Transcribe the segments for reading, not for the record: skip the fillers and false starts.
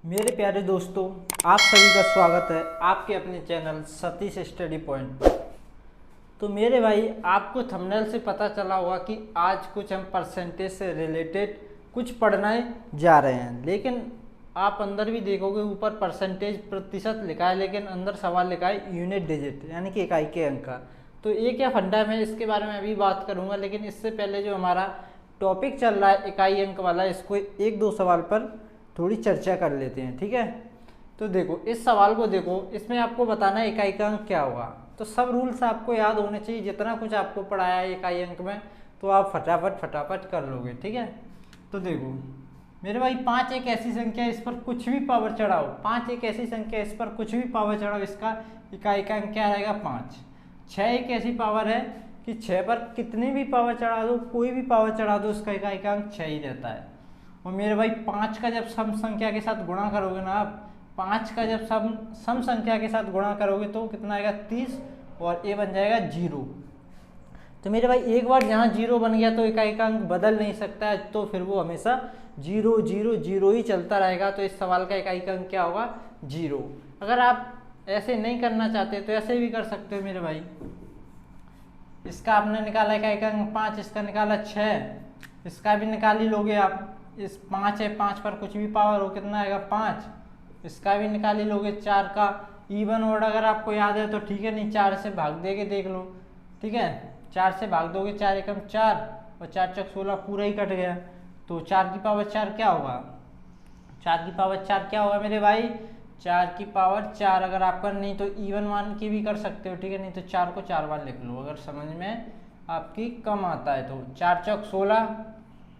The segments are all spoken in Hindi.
मेरे प्यारे दोस्तों, आप सभी का स्वागत है आपके अपने चैनल सतीश स्टडी पॉइंट। तो मेरे भाई, आपको थंबनेल से पता चला होगा कि आज कुछ हम परसेंटेज से रिलेटेड कुछ पढ़ने जा रहे हैं, लेकिन आप अंदर भी देखोगे ऊपर परसेंटेज प्रतिशत लिखा है, लेकिन अंदर सवाल लिखा है यूनिट डिजिट यानी कि इकाई के अंक का। तो ये क्या फंडा है, मैं इसके बारे में अभी बात करूँगा, लेकिन इससे पहले जो हमारा टॉपिक चल रहा है इकाई अंक वाला, इसको एक दो सवाल पर थोड़ी चर्चा कर लेते हैं, ठीक है। तो देखो, इस सवाल को देखो, इसमें आपको बताना है इकाई का अंक क्या होगा। तो सब रूल्स आपको याद होने चाहिए, जितना कुछ आपको पढ़ाया है इकाई अंक में, तो आप फटाफट कर लोगे, ठीक है। तो देखो मेरे भाई, 5 एक ऐसी संख्या इस पर कुछ भी पावर चढ़ाओ, 5 एक ऐसी संख्या इस पर कुछ भी पावर चढ़ाओ, इसका इकाई का अंक क्या रहेगा? 5। 6 एक ऐसी पावर है कि 6 पर कितनी भी पावर चढ़ा दो, कोई भी पावर चढ़ा दो, उसका इकाई का अंक 6 ही रहता है। और मेरे भाई, 5 का जब सम संख्या के साथ गुणा करोगे ना आप, 5 का जब सम संख्या के साथ गुणा करोगे तो कितना आएगा? 30, और ये बन जाएगा 0। तो मेरे भाई, एक बार जहाँ 0 बन गया तो इकाई का अंक बदल नहीं सकता है, तो फिर वो हमेशा 0 0 0 ही चलता रहेगा। तो इस सवाल का इकाई का अंक क्या होगा? 0। अगर आप ऐसे नहीं करना चाहते तो ऐसे भी कर सकते हो मेरे भाई। इसका आपने निकाला इकाई का अंक 5, इसका निकाला 6, इसका भी निकाल ही लोगे आप। इस 5 है, 5 पर कुछ भी पावर हो, कितना आएगा? 5। इसका भी निकाल ही लोगे। 4 का इवन वर्ड अगर आपको याद है तो ठीक है, नहीं 4 से भाग दे के देख लो, ठीक है। 4 से भाग दोगे, 4 एकम 4 और 4 चौक 16, पूरा ही कट गया। तो 4 की पावर 4 क्या होगा? 4 की पावर 4 क्या होगा मेरे भाई? 4 की पावर 4 अगर आप कर, नहीं तो इवन मान की भी कर सकते हो, ठीक है। नहीं तो 4 को 4 बार लिख लो अगर समझ में आपकी कम आता है तो। 4 चौक 16,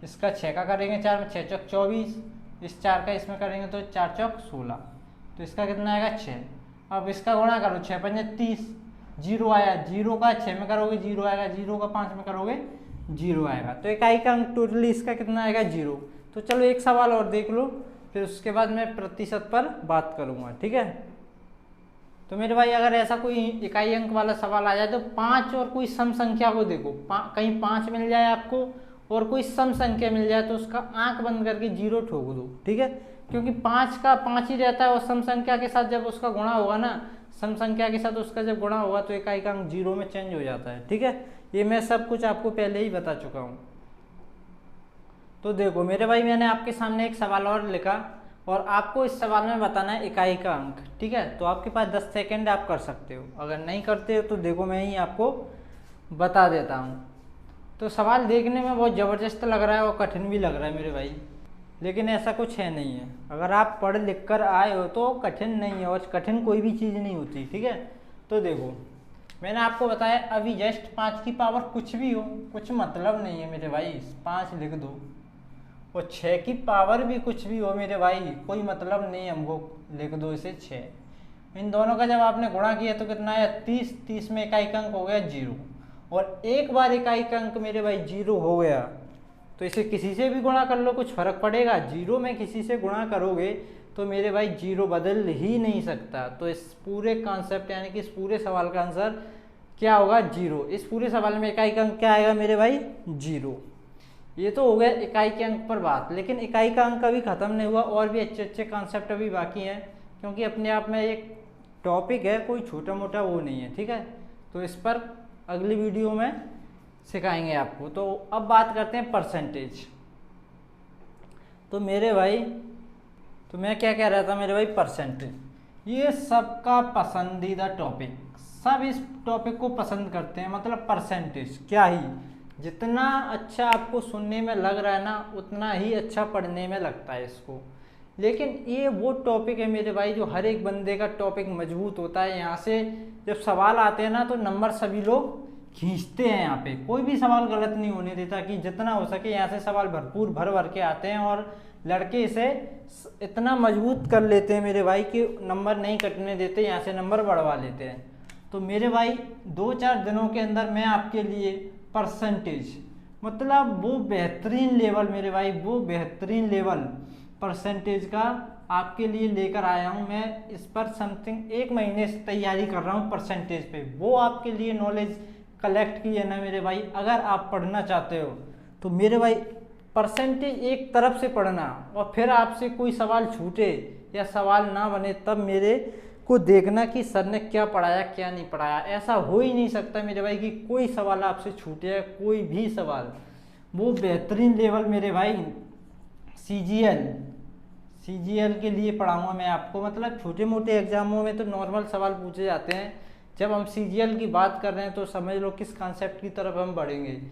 इसका 6 का करेंगे 4 में, 6 चौक 24, इस 4 का इसमें करेंगे तो 4 चौक 16, तो इसका कितना आएगा? 6। अब इसका गुणा करो, 6 पंजे 30, 0 आया। 0 का 6 में करोगे 0 आएगा, 0 का 5 में करोगे 0 आएगा। तो इकाई का अंक टोटली इसका कितना आएगा? 0। तो चलो एक सवाल और देख लो, फिर उसके बाद मैं प्रतिशत पर बात करूँगा, ठीक है। तो मेरे भाई, अगर ऐसा कोई इकाई अंक वाला सवाल आ जाए तो 5 और कोई सम संख्या को देखो, कहीं 5 मिल जाए आपको और कोई सम संख्या मिल जाए तो उसका आंख बंद करके 0 ठोक दो, ठीक है। क्योंकि 5 का 5 ही रहता है, और सम संख्या के साथ जब उसका गुणा होगा ना, सम संख्या के साथ उसका जब गुणा होगा तो इकाई का अंक 0 में चेंज हो जाता है, ठीक है। ये मैं सब कुछ आपको पहले ही बता चुका हूँ। तो देखो मेरे भाई, मैंने आपके सामने एक सवाल और लिखा और आपको इस सवाल में बताना है इकाई का अंक, ठीक है। तो आपके पास 10 सेकेंड आप कर सकते हो, अगर नहीं करते हो तो देखो मैं ही आपको बता देता हूँ। तो सवाल देखने में बहुत ज़बरदस्त लग रहा है और कठिन भी लग रहा है मेरे भाई, लेकिन ऐसा कुछ है नहीं है। अगर आप पढ़ लिख कर आए हो तो कठिन नहीं है, और कठिन कोई भी चीज़ नहीं होती, ठीक है। तो देखो, मैंने आपको बताया अभी जस्ट 5 की पावर कुछ भी हो, कुछ मतलब नहीं है मेरे भाई, 5 लिख दो। और 6 की पावर भी कुछ भी हो मेरे भाई, कोई मतलब नहीं, हमको लिख दो इसे 6। इन दोनों का जब आपने गुणा किया तो कितना आया? 30। 30 में इकाई का अंक हो गया 0, और एक बार इकाई का अंक मेरे भाई 0 हो गया तो इसे किसी से भी गुणा कर लो, कुछ फर्क पड़ेगा? 0 में किसी से गुणा करोगे तो मेरे भाई 0 बदल ही नहीं सकता। तो इस पूरे कॉन्सेप्ट यानी कि इस पूरे सवाल का आंसर क्या होगा? 0। इस पूरे सवाल में इकाई का अंक क्या आएगा मेरे भाई? 0। ये तो हो गया इकाई के अंक पर बात, लेकिन इकाई का अंक अभी खत्म नहीं हुआ, और भी अच्छे अच्छे कॉन्सेप्ट अभी बाकी हैं, क्योंकि अपने आप में एक टॉपिक है, कोई छोटा मोटा वो नहीं है, ठीक है। तो इस पर अगली वीडियो में सिखाएंगे आपको। तो अब बात करते हैं परसेंटेज। तो मेरे भाई, तो मैं क्या कह रहा था मेरे भाई, परसेंटेज ये सबका पसंदीदा टॉपिक, सब इस टॉपिक को पसंद करते हैं। मतलब परसेंटेज क्या ही, जितना अच्छा आपको सुनने में लग रहा है ना, उतना ही अच्छा पढ़ने में लगता है इसको। लेकिन ये वो टॉपिक है मेरे भाई जो हर एक बंदे का टॉपिक मजबूत होता है। यहाँ से जब सवाल आते हैं ना तो नंबर सभी लोग खींचते हैं, यहाँ पे कोई भी सवाल गलत नहीं होने देता, कि जितना हो सके यहाँ से सवाल भरपूर भर भर के आते हैं, और लड़के इसे इतना मजबूत कर लेते हैं मेरे भाई कि नंबर नहीं कटने देते, यहाँ से नंबर बढ़वा लेते हैं। तो मेरे भाई, 2-4 दिनों के अंदर मैं आपके लिए परसेंटेज, मतलब वो बेहतरीन लेवल मेरे भाई, वो बेहतरीन लेवल परसेंटेज का आपके लिए लेकर आया हूँ। मैं इस पर समथिंग 1 महीने से तैयारी कर रहा हूँ परसेंटेज पे। वो आपके लिए नॉलेज कलेक्ट की है ना मेरे भाई, अगर आप पढ़ना चाहते हो तो मेरे भाई परसेंटेज एक तरफ से पढ़ना और फिर आपसे कोई सवाल छूटे या सवाल ना बने तब मेरे को देखना कि सर ने क्या पढ़ाया क्या नहीं पढ़ाया। ऐसा हो ही नहीं सकता मेरे भाई कि कोई सवाल आपसे छूटे या कोई भी सवाल, वो बेहतरीन लेवल मेरे भाई सीजीएल के लिए पढ़ाऊंगा मैं आपको। मतलब छोटे मोटे एग्जामों में तो नॉर्मल सवाल पूछे जाते हैं, जब हम सीजीएल की बात कर रहे हैं तो समझ लो किस कॉन्सेप्ट की तरफ हम बढ़ेंगे।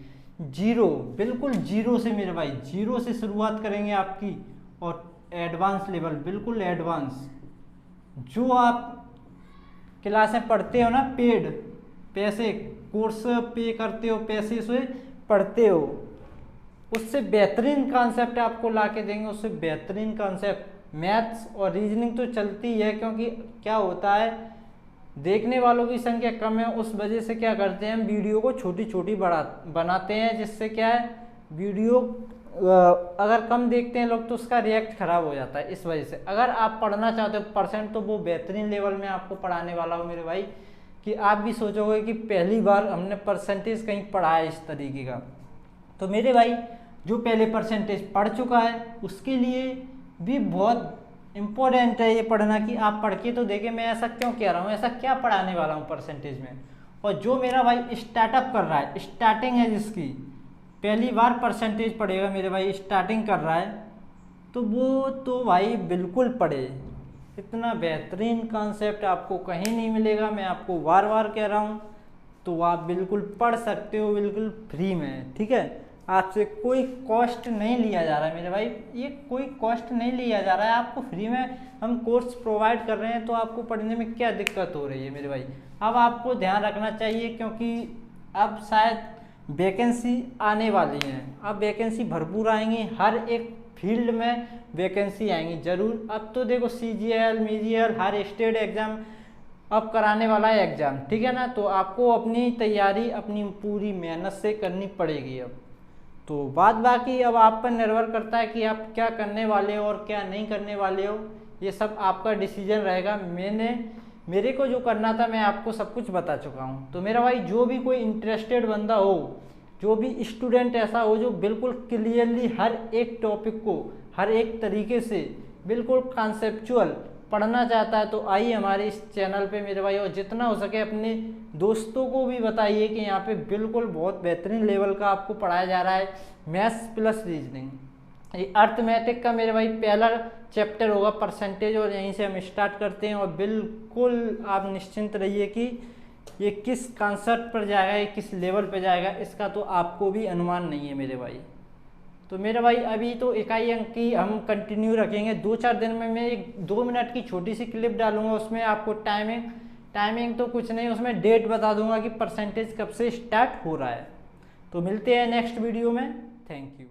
जीरो, बिल्कुल जीरो से मेरे भाई, जीरो से शुरुआत करेंगे आपकी और एडवांस लेवल, बिल्कुल एडवांस। जो आप क्लासें पढ़ते हो ना, पेड पैसे कोर्स पे करते हो, पैसे से पढ़ते हो, उससे बेहतरीन कॉन्सेप्ट आपको ला के देंगे, उससे बेहतरीन कॉन्सेप्ट। मैथ्स और रीजनिंग तो चलती है, क्योंकि क्या होता है देखने वालों की संख्या कम है, उस वजह से क्या करते हैं हम वीडियो को छोटी छोटी बनाते हैं, जिससे क्या है वीडियो अगर कम देखते हैं लोग तो उसका रिएक्ट खराब हो जाता है। इस वजह से अगर आप पढ़ना चाहते हो परसेंट, तो वो बेहतरीन लेवल में आपको पढ़ाने वाला हूँ मेरे भाई, कि आप भी सोचोगे कि पहली बार हमने परसेंटेज कहीं पढ़ा है इस तरीके का। तो मेरे भाई जो पहले परसेंटेज पढ़ चुका है उसके लिए भी बहुत इम्पोर्टेंट है ये पढ़ना, कि आप पढ़ के तो देखें मैं ऐसा क्यों कह रहा हूँ, ऐसा क्या पढ़ाने वाला हूँ परसेंटेज में। और जो मेरा भाई स्टार्टअप कर रहा है, स्टार्टिंग है जिसकी पहली बार परसेंटेज पढ़ेगा मेरे भाई, स्टार्टिंग कर रहा है, तो वो तो भाई बिल्कुल पढ़े। इतना बेहतरीन कॉन्सेप्ट आपको कहीं नहीं मिलेगा, मैं आपको बार बार कह रहा हूँ। तो आप बिल्कुल पढ़ सकते हो, बिल्कुल फ्री में, ठीक है। आपसे कोई कॉस्ट नहीं लिया जा रहा है मेरे भाई, ये कोई कॉस्ट नहीं लिया जा रहा है, आपको फ्री में हम कोर्स प्रोवाइड कर रहे हैं। तो आपको पढ़ने में क्या दिक्कत हो रही है मेरे भाई। अब आपको ध्यान रखना चाहिए, क्योंकि अब शायद वैकेंसी आने वाली हैं, अब वैकेंसी भरपूर आएंगी, हर एक फील्ड में वैकेंसी आएंगी जरूर। अब तो देखो सीजीएल मीजीएल हर स्टेट एग्जाम अब कराने वाला है एग्जाम, ठीक है ना। तो आपको अपनी तैयारी अपनी पूरी मेहनत से करनी पड़ेगी। अब तो बात बाकी अब आप पर निर्भर करता है कि आप क्या करने वाले हो और क्या नहीं करने वाले हो, ये सब आपका डिसीजन रहेगा। मेरे को जो करना था मैं आपको सब कुछ बता चुका हूँ। तो मेरा भाई जो भी कोई इंटरेस्टेड बंदा हो, जो भी स्टूडेंट ऐसा हो जो बिल्कुल क्लियरली हर एक टॉपिक को हर एक तरीके से बिल्कुल कॉन्सेप्चुअल पढ़ना चाहता है, तो आइए हमारे इस चैनल पे मेरे भाई, और जितना हो सके अपने दोस्तों को भी बताइए कि यहाँ पे बिल्कुल बहुत बेहतरीन लेवल का आपको पढ़ाया जा रहा है मैथ्स प्लस रीजनिंग। ये अर्थमेटिक का मेरे भाई पहला चैप्टर होगा परसेंटेज, और यहीं से हम स्टार्ट करते हैं। और बिल्कुल आप निश्चिंत रहिए कि ये किस कॉन्सेप्ट पर जाएगा, ये किस लेवल पर जाएगा, इसका तो आपको भी अनुमान नहीं है मेरे भाई। तो मेरे भाई अभी तो इकाई अंक की हम कंटिन्यू रखेंगे, 2-4 दिन में मैं एक 2 मिनट की छोटी सी क्लिप डालूंगा, उसमें आपको टाइमिंग तो कुछ नहीं, उसमें डेट बता दूंगा कि परसेंटेज कब से स्टार्ट हो रहा है। तो मिलते हैं नेक्स्ट वीडियो में, थैंक यू।